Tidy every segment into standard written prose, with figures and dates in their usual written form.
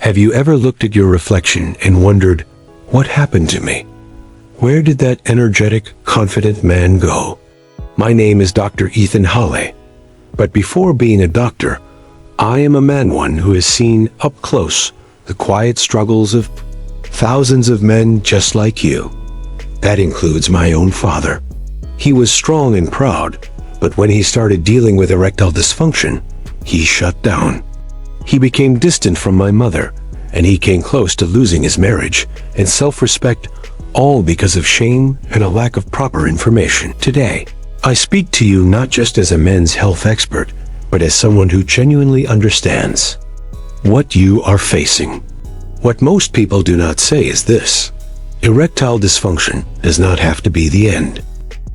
Have you ever looked at your reflection and wondered, what happened to me? Where did that energetic, confident man go? My name is Dr. Ethan Hawley, but before being a doctor, I am a man who has seen up close the quiet struggles of thousands of men just like you. That includes my own father. He was strong and proud, but when he started dealing with erectile dysfunction, he shut down. He became distant from my mother, and he came close to losing his marriage and self-respect, all because of shame and a lack of proper information. Today, I speak to you not just as a men's health expert, but as someone who genuinely understands what you are facing. What most people do not say is this: erectile dysfunction does not have to be the end.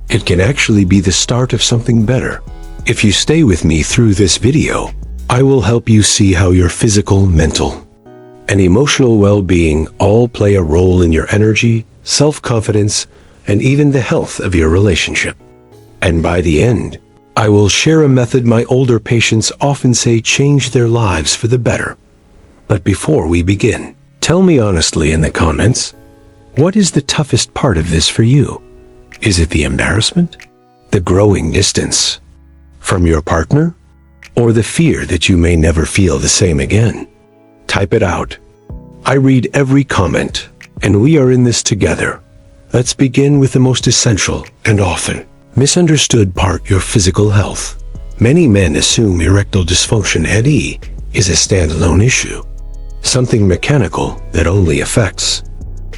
It can actually be the start of something better. If you stay with me through this video, I will help you see how your physical, mental, and emotional well-being all play a role in your energy, self-confidence, and even the health of your relationship. And by the end, I will share a method my older patients often say changed their lives for the better. But before we begin, tell me honestly in the comments, what is the toughest part of this for you? Is it the embarrassment? The growing distance from your partner? Or the fear that you may never feel the same again? Type it out. I read every comment, and we are in this together. Let's begin with the most essential and often misunderstood part: your physical health. Many men assume erectile dysfunction (ED) is a standalone issue, something mechanical that only affects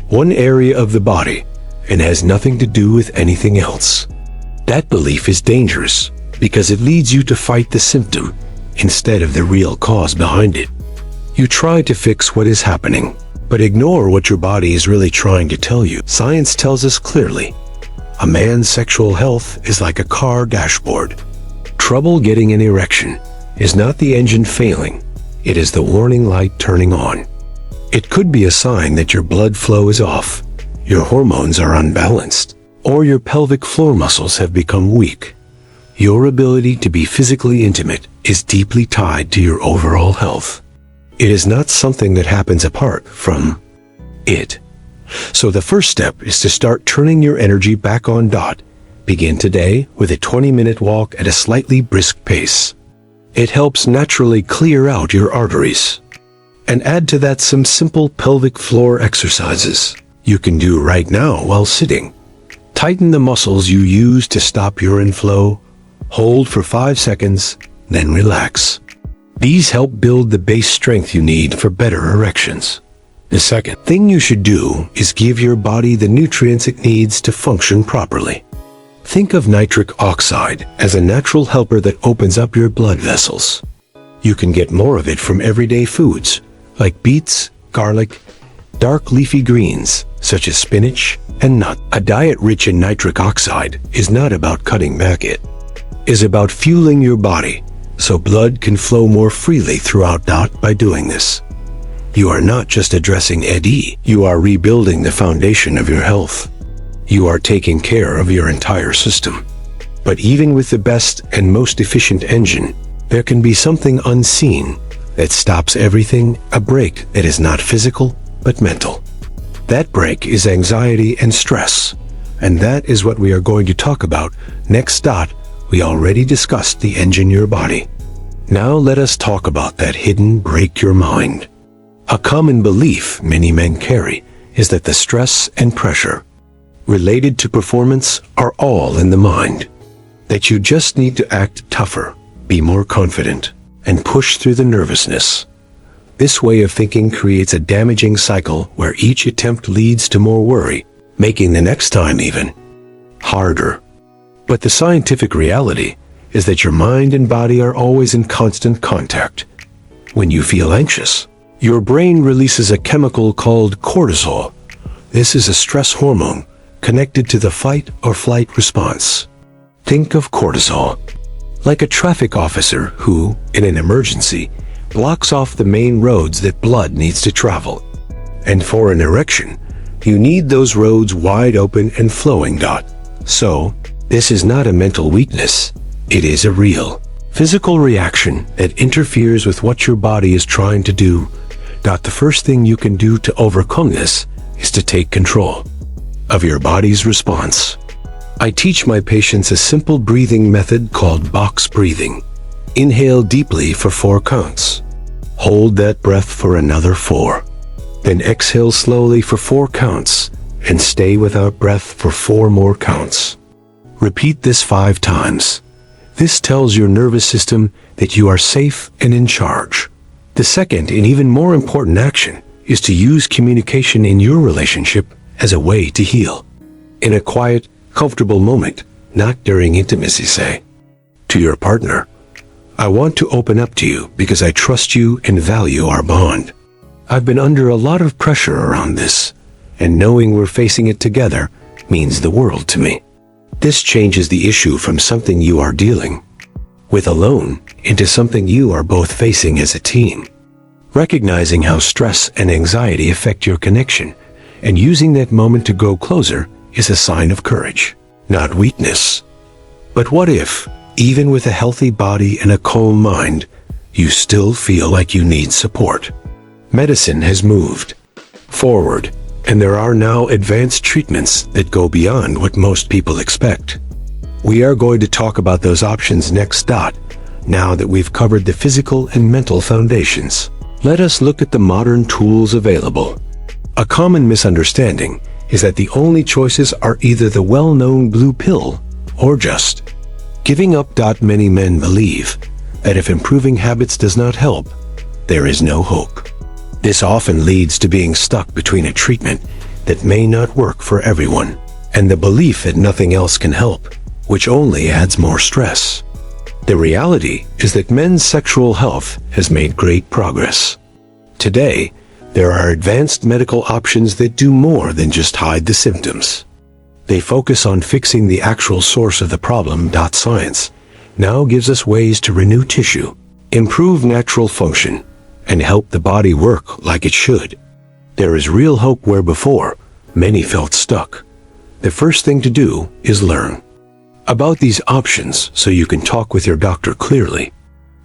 one area of the body and has nothing to do with anything else. That belief is dangerous because it leads you to fight the symptom instead of the real cause behind it. You try to fix what is happening, but ignore what your body is really trying to tell you. Science tells us clearly, a man's sexual health is like a car dashboard. Trouble getting an erection is not the engine failing, it is the warning light turning on. It could be a sign that your blood flow is off, your hormones are unbalanced, or your pelvic floor muscles have become weak. Your ability to be physically intimate is deeply tied to your overall health. It is not something that happens apart from it. So the first step is to start turning your energy back on. Begin today with a 20-minute walk at a slightly brisk pace. It helps naturally clear out your arteries. And add to that some simple pelvic floor exercises you can do right now while sitting. Tighten the muscles you use to stop urine flow. Hold for 5 seconds, then relax. These help build the base strength you need for better erections. The second thing you should do is give your body the nutrients it needs to function properly. Think of nitric oxide as a natural helper that opens up your blood vessels. You can get more of it from everyday foods like beets, garlic, dark leafy greens such as spinach and nuts. A diet rich in nitric oxide is not about cutting back, it is about fueling your body so blood can flow more freely throughout. By doing this, you are not just addressing ED, you are rebuilding the foundation of your health. You are taking care of your entire system. But even with the best and most efficient engine, there can be something unseen that stops everything, a brake that is not physical but mental. That brake is anxiety and stress, and that is what we are going to talk about next. We already discussed the engine, your body. Now let us talk about that hidden brake, your mind. A common belief many men carry is that the stress and pressure related to performance are all in the mind. That you just need to act tougher, be more confident, and push through the nervousness. This way of thinking creates a damaging cycle where each attempt leads to more worry, making the next time even harder. But the scientific reality is that your mind and body are always in constant contact. When you feel anxious, your brain releases a chemical called cortisol. This is a stress hormone connected to the fight or flight response. Think of cortisol like a traffic officer who, in an emergency, blocks off the main roads that blood needs to travel. And for an erection, you need those roads wide open and flowing. So, this is not a mental weakness. It is a real, physical reaction that interferes with what your body is trying to do, The first thing you can do to overcome this is to take control of your body's response. I teach my patients a simple breathing method called box breathing. Inhale deeply for 4 counts. Hold that breath for another 4. Then exhale slowly for 4 counts and stay without breath for 4 more counts. Repeat this 5 times. This tells your nervous system that you are safe and in charge. The second and even more important action is to use communication in your relationship as a way to heal. In a quiet, comfortable moment, not during intimacy, say to your partner, "I want to open up to you because I trust you and value our bond. I've been under a lot of pressure around this, and knowing we're facing it together means the world to me." This changes the issue from something you are dealing with alone into something you are both facing as a team. Recognizing how stress and anxiety affect your connection and using that moment to grow closer is a sign of courage, not weakness. But what if, even with a healthy body and a calm mind, you still feel like you need support? Medicine has moved forward, and there are now advanced treatments that go beyond what most people expect. We are going to talk about those options next. Now that we've covered the physical and mental foundations, let us look at the modern tools available. A common misunderstanding is that the only choices are either the well-known blue pill or just giving up. Many men believe that if improving habits does not help, there is no hope. This often leads to being stuck between a treatment that may not work for everyone and the belief that nothing else can help, which only adds more stress. The reality is that men's sexual health has made great progress. Today, there are advanced medical options that do more than just hide the symptoms. They focus on fixing the actual source of the problem. Science now gives us ways to renew tissue, improve natural function, and help the body work like it should. There is real hope where before many felt stuck. The first thing to do is learn about these options so you can talk with your doctor clearly.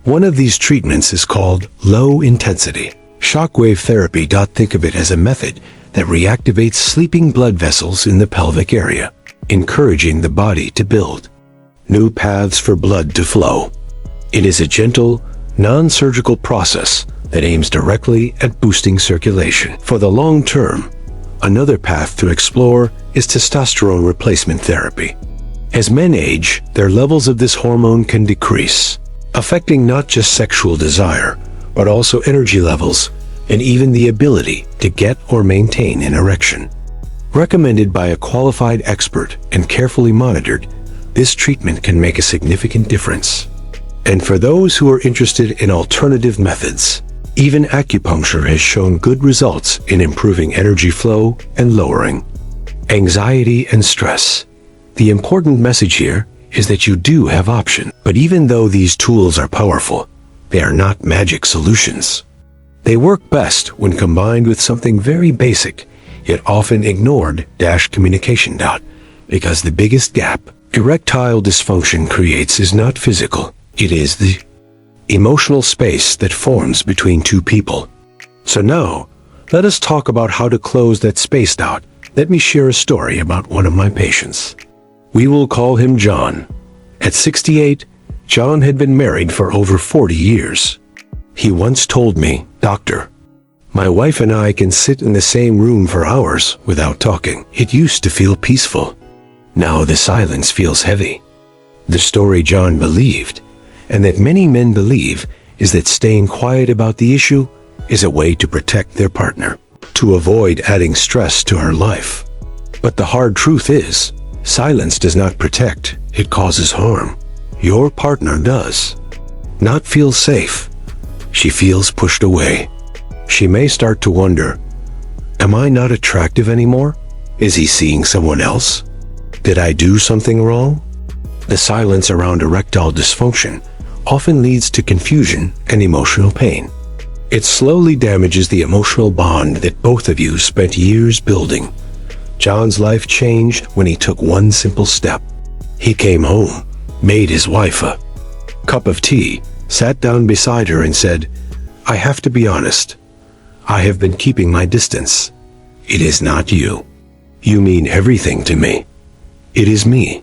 One of these treatments is called low-intensity shockwave therapy. Think of it as a method that reactivates sleeping blood vessels in the pelvic area, encouraging the body to build new paths for blood to flow. It is a gentle, non-surgical process that aims directly at boosting circulation. For the long term, another path to explore is testosterone replacement therapy. As men age, their levels of this hormone can decrease, affecting not just sexual desire, but also energy levels and even the ability to get or maintain an erection. Recommended by a qualified expert and carefully monitored, this treatment can make a significant difference. And for those who are interested in alternative methods, even acupuncture has shown good results in improving energy flow and lowering anxiety and stress. The important message here is that you do have options. But even though these tools are powerful, they are not magic solutions. They work best when combined with something very basic, yet often ignored, communication. Because the biggest gap erectile dysfunction creates is not physical, it is the emotional space that forms between two people. So now, let us talk about how to close that space. Let me share a story about one of my patients. We will call him John. At 68, John had been married for over 40 years. He once told me, "Doctor, my wife and I can sit in the same room for hours without talking. It used to feel peaceful. Now the silence feels heavy." The story John believed, and that many men believe, is that staying quiet about the issue is a way to protect their partner, to avoid adding stress to her life. But the hard truth is, silence does not protect, it causes harm. Your partner does not feel safe. She feels pushed away. She may start to wonder, am I not attractive anymore? Is he seeing someone else? Did I do something wrong? The silence around erectile dysfunction often leads to confusion and emotional pain. It slowly damages the emotional bond that both of you spent years building. John's life changed when he took one simple step. He came home, made his wife a cup of tea, sat down beside her and said, "I have to be honest. I have been keeping my distance. It is not you. You mean everything to me. It is me.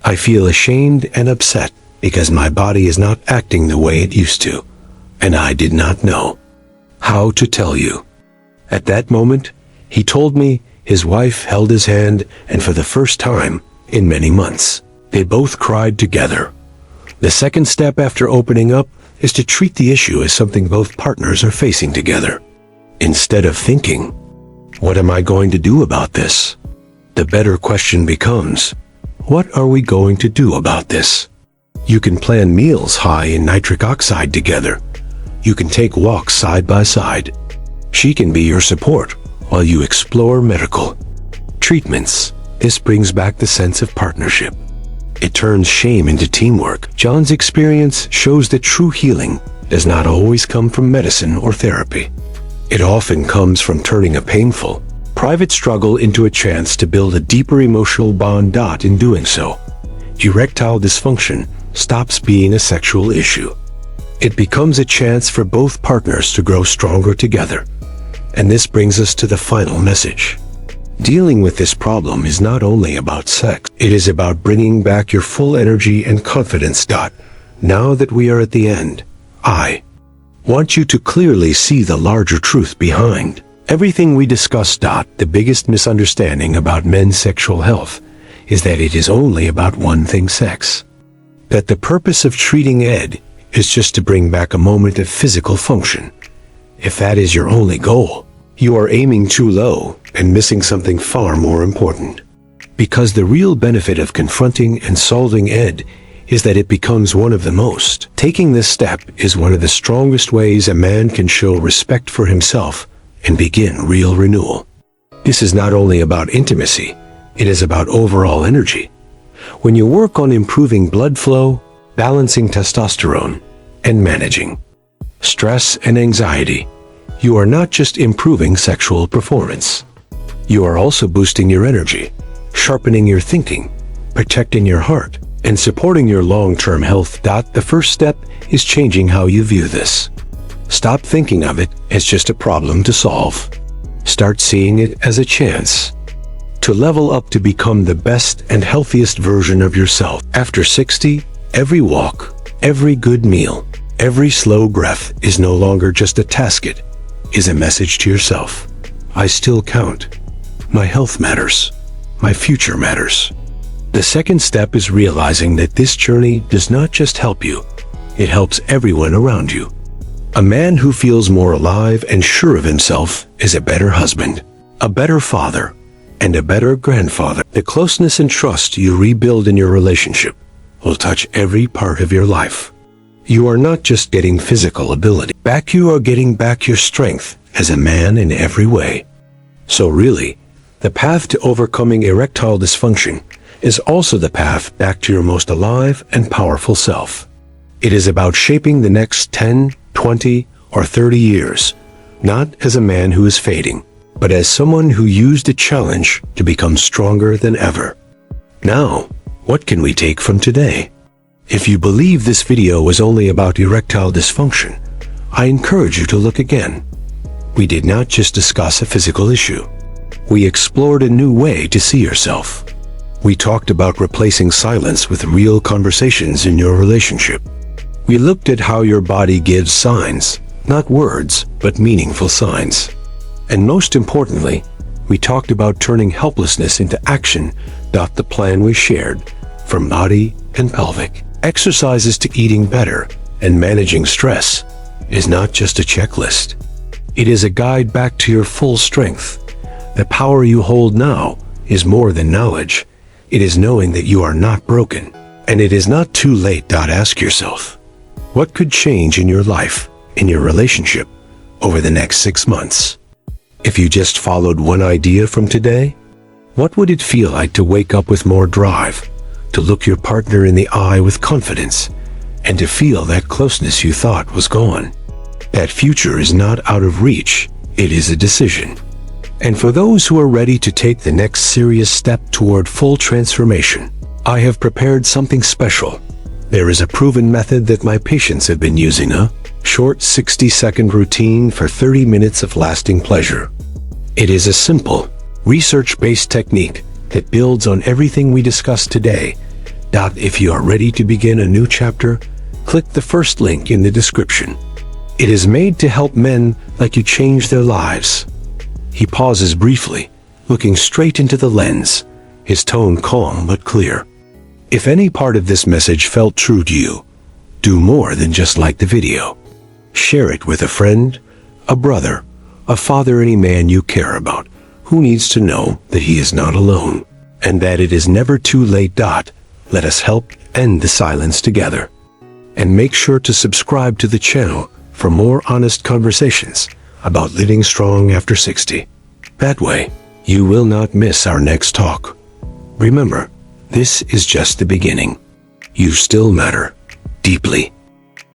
I feel ashamed and upset because my body is not acting the way it used to, and I did not know how to tell you. At that moment, he told me his wife held his hand, and for the first time in many months, they both cried together. The second step after opening up is to treat the issue as something both partners are facing together. Instead of thinking, "What am I going to do about this?" the better question becomes, "What are we going to do about this?" You can plan meals high in nitric oxide together. You can take walks side by side. She can be your support while you explore medical treatments. This brings back the sense of partnership. It turns shame into teamwork. John's experience shows that true healing does not always come from medicine or therapy. It often comes from turning a painful, private struggle into a chance to build a deeper emotional bond. In doing so, erectile dysfunction stops being a sexual issue. It becomes a chance for both partners to grow stronger together. And this brings us to the final message. Dealing with this problem is not only about sex. It is about bringing back your full energy and confidence. Now that we are at the end, I want you to clearly see the larger truth behind everything we discussed. The biggest misunderstanding about men's sexual health is that it is only about one thing: sex. That the purpose of treating ED is just to bring back a moment of physical function. If that is your only goal, you are aiming too low and missing something far more important. Because the real benefit of confronting and solving ED is that it becomes one of the most. Taking this step is one of the strongest ways a man can show respect for himself and begin real renewal. This is not only about intimacy, it is about overall energy. When you work on improving blood flow, balancing testosterone, and managing stress and anxiety, you are not just improving sexual performance. You are also boosting your energy, sharpening your thinking, protecting your heart, and supporting your long-term health. The first step is changing how you view this. Stop thinking of it as just a problem to solve. Start seeing it as a chance to level up, to become the best and healthiest version of yourself. After 60, every walk, every good meal, every slow breath is no longer just a task. It is a message to yourself. I still count. My health matters. My future matters. The second step is realizing that this journey does not just help you, it helps everyone around you. A man who feels more alive and sure of himself is a better husband, a better father, and a better grandfather. The closeness and trust you rebuild in your relationship will touch every part of your life. You are not just getting physical ability back, you are getting back your strength as a man in every way. So really, the path to overcoming erectile dysfunction is also the path back to your most alive and powerful self. It is about shaping the next 10, 20, or 30 years, not as a man who is fading, but as someone who used a challenge to become stronger than ever. Now, what can we take from today? If you believe this video was only about erectile dysfunction, I encourage you to look again. We did not just discuss a physical issue. We explored a new way to see yourself. We talked about replacing silence with real conversations in your relationship. We looked at how your body gives signs, not words, but meaningful signs. And most importantly, we talked about turning helplessness into action. The plan we shared, from body and pelvic exercises to eating better and managing stress, is not just a checklist. It is a guide back to your full strength. The power you hold now is more than knowledge. It is knowing that you are not broken, and it is not too late. Ask yourself, what could change in your life, in your relationship, over the next 6 months? If you just followed one idea from today, what would it feel like to wake up with more drive, to look your partner in the eye with confidence, and to feel that closeness you thought was gone? That future is not out of reach, it is a decision. And for those who are ready to take the next serious step toward full transformation, I have prepared something special. There is a proven method that my patients have been using, a Short 60-second routine for 30 minutes of lasting pleasure. It is a simple, research-based technique that builds on everything we discussed today. If you are ready to begin a new chapter, click the first link in the description. It is made to help men like you change their lives. He pauses briefly, looking straight into the lens, his tone calm but clear. If any part of this message felt true to you, do more than just like the video. Share it with a friend, a brother, a father, any man you care about who needs to know that he is not alone and that it is never too late. Let us help end the silence together. And make sure to subscribe to the channel for more honest conversations about living strong after 60. That way, you will not miss our next talk. Remember, this is just the beginning. You still matter deeply.